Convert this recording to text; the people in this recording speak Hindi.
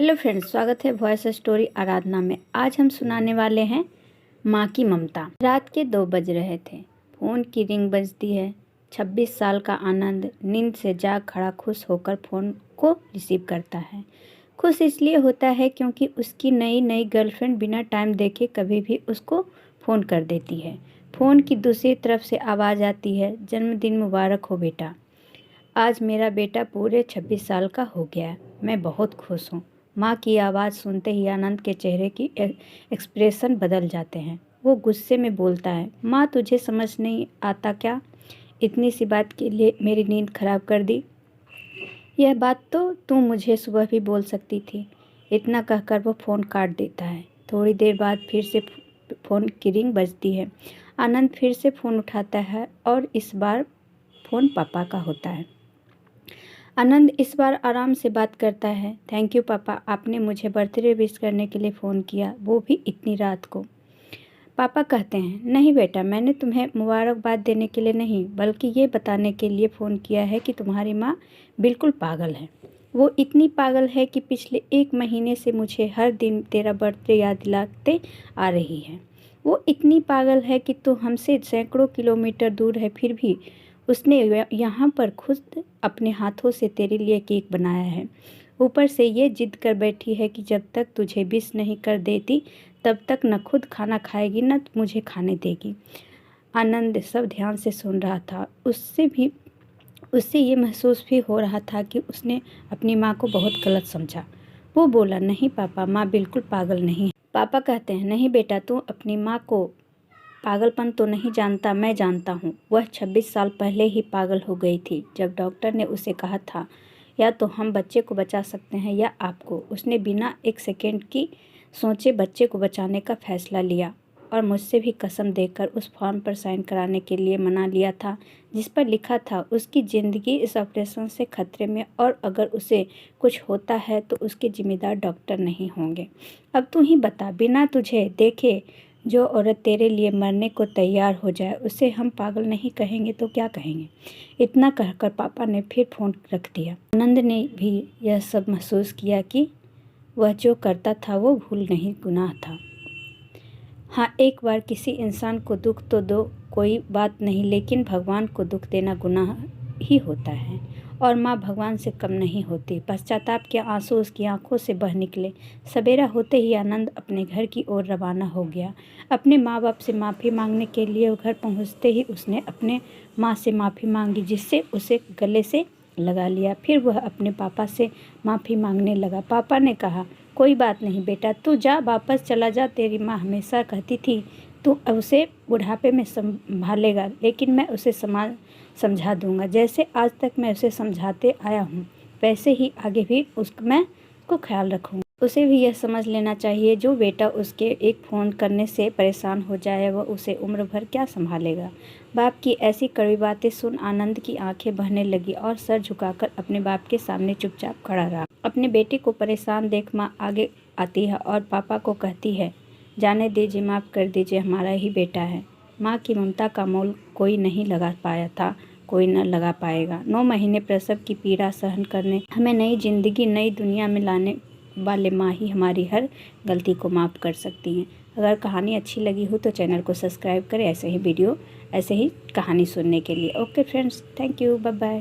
हेलो फ्रेंड्स, स्वागत है वॉइस स्टोरी आराधना में। आज हम सुनाने वाले हैं माँ की ममता। रात के 2 बज रहे थे। फ़ोन की रिंग बजती है। 26 साल का आनंद नींद से जाग खड़ा खुश होकर फ़ोन को रिसीव करता है। खुश इसलिए होता है क्योंकि उसकी नई गर्लफ्रेंड बिना टाइम देखे कभी भी उसको फ़ोन कर देती है। फ़ोन की दूसरी तरफ से आवाज़ आती है, जन्मदिन मुबारक हो बेटा। आज मेरा बेटा पूरे 26 साल का हो गया है। मैं बहुत खुश हूँ। माँ की आवाज़ सुनते ही आनंद के चेहरे की एक्सप्रेशन बदल जाते हैं। वो गुस्से में बोलता है, माँ तुझे समझ नहीं आता क्या? इतनी सी बात के लिए मेरी नींद खराब कर दी। यह बात तो तू मुझे सुबह भी बोल सकती थी। इतना कहकर वो फ़ोन काट देता है। थोड़ी देर बाद फिर से फ़ोन की रिंग बजती है। आनंद फिर से फ़ोन उठाता है और इस बार फ़ोन पापा का होता है। आनंद इस बार आराम से बात करता है। थैंक यू पापा, आपने मुझे बर्थडे विश करने के लिए फ़ोन किया, वो भी इतनी रात को। पापा कहते हैं, नहीं बेटा, मैंने तुम्हें मुबारकबाद देने के लिए नहीं बल्कि ये बताने के लिए फ़ोन किया है कि तुम्हारी माँ बिल्कुल पागल है। वो इतनी पागल है कि पिछले 1 महीने से मुझे हर दिन तेरा बर्थडे याद दिलाते आ रही है। वो इतनी पागल है कि तू हमसे सैकड़ों किलोमीटर दूर है, फिर भी उसने यहाँ पर खुद अपने हाथों से तेरे लिए केक बनाया है। ऊपर से ये जिद कर बैठी है कि जब तक तुझे विश नहीं कर देती तब तक न खुद खाना खाएगी न मुझे खाने देगी। आनंद सब ध्यान से सुन रहा था। उससे ये महसूस भी हो रहा था कि उसने अपनी माँ को बहुत गलत समझा। वो बोला, नहीं पापा, माँ बिल्कुल पागल नहीं है। पापा कहते हैं, नहीं बेटा, तू अपनी माँ को पागलपन तो नहीं जानता, मैं जानता हूँ। वह 26 साल पहले ही पागल हो गई थी। जब डॉक्टर ने उसे कहा था या तो हम बच्चे को बचा सकते हैं या आपको, उसने बिना 1 सेकेंड की सोचे बच्चे को बचाने का फैसला लिया और मुझसे भी कसम देकर उस फॉर्म पर साइन कराने के लिए मना लिया था जिस पर लिखा था उसकी ज़िंदगी इस ऑपरेशन से खतरे में और अगर उसे कुछ होता है तो उसके जिम्मेदार डॉक्टर नहीं होंगे। अब तू ही बता, बिना तुझे देखे जो औरत तेरे लिए मरने को तैयार हो जाए उसे हम पागल नहीं कहेंगे तो क्या कहेंगे? इतना कहकर पापा ने फिर फ़ोन रख दिया। आनंद ने भी यह सब महसूस किया कि वह जो करता था वो भूल नहीं, गुनाह था। हाँ, एक बार किसी इंसान को दुख तो दो, कोई बात नहीं, लेकिन भगवान को दुख देना गुनाह ही होता है और माँ भगवान से कम नहीं होती। पश्चाताप के आंसू उसकी आंखों से बह निकले। सवेरा होते ही आनंद अपने घर की ओर रवाना हो गया। अपने माँ बाप से माफ़ी मांगने के लिए घर पहुँचते ही उसने अपने माँ से माफ़ी मांगी, जिससे उसे गले से लगा लिया। फिर वह अपने पापा से माफ़ी मांगने लगा। पापा ने कहा, कोई बात नहीं बेटा, तू जा, वापस चला जा। तेरी माँ हमेशा कहती थी तू उसे बुढ़ापे में संभालेगा, लेकिन मैं उसे समझा दूंगा। जैसे आज तक मैं उसे समझाते आया हूँ वैसे ही आगे भी मैं उसको ख्याल रखूँगा। उसे भी यह समझ लेना चाहिए, जो बेटा उसके एक फ़ोन करने से परेशान हो जाए वह उसे उम्र भर क्या संभालेगा। बाप की ऐसी कड़वी बातें सुन आनंद की आंखें बहने लगी और सर झुकाकर अपने बाप के सामने चुपचाप खड़ा रहा। अपने बेटे को परेशान देख माँ आगे आती है और पापा को कहती है, जाने दीजिए, माफ़ कर दीजिए, हमारा ही बेटा है। माँ की ममता का मोल कोई नहीं लगा पाया था, कोई न लगा पाएगा। 9 महीने प्रसव की पीड़ा सहन करने, हमें नई जिंदगी नई दुनिया में लाने वाले माँ ही हमारी हर गलती को माफ़ कर सकती हैं। अगर कहानी अच्छी लगी हो तो चैनल को सब्सक्राइब करें ऐसे ही कहानी सुनने के लिए। Okay friends, thank you, bye bye.